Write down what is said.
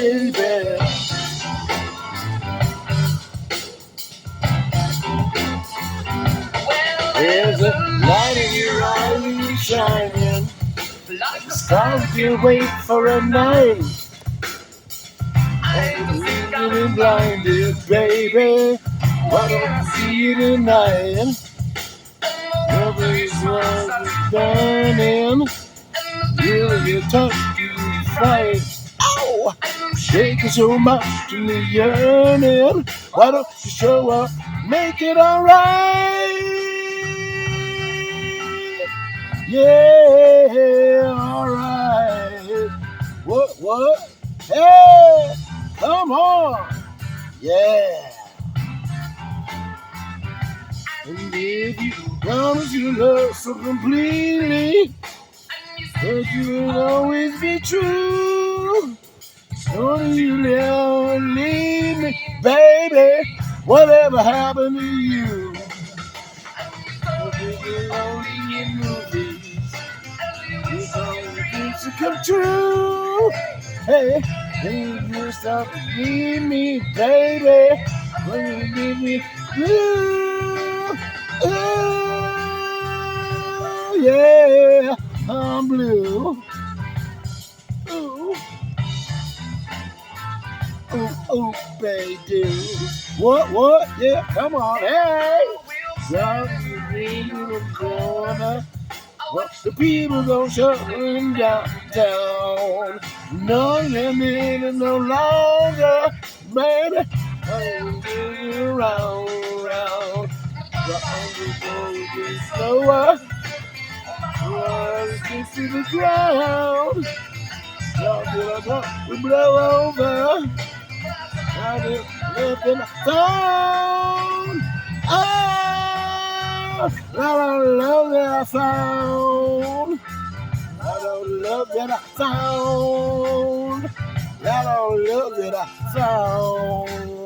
baby. There's a light in your eyes shining. Like the stars can't wait for a night. I'm feeling blinded, baby. Why don't you see tonight? Everything's burning. Feel your touch to fight. Ow! Shaking so much to me yearning. Why don't you show up? Make it alright. Yeah, alright. What? Hey, come on. Yeah. And if you promise you love so completely, that you will always be true. Don't you never leave me, baby. Whatever happened to you? Only in movies. It's all the dreams to come true. Hey, you stop leaving me, baby. When you leave me blue. Ooh, yeah, I'm blue. Ooh, ooh, baby. What? Yeah, come on, hey. Something in the corner. What the people gon' shuttling downtown. No limit no longer, baby. I'm getting round. The hungry boy is slower. Kiss to the ground. We blow over. I just live in the phone. Oh, I don't love that I found. I don't love that I found. I don't love that I found.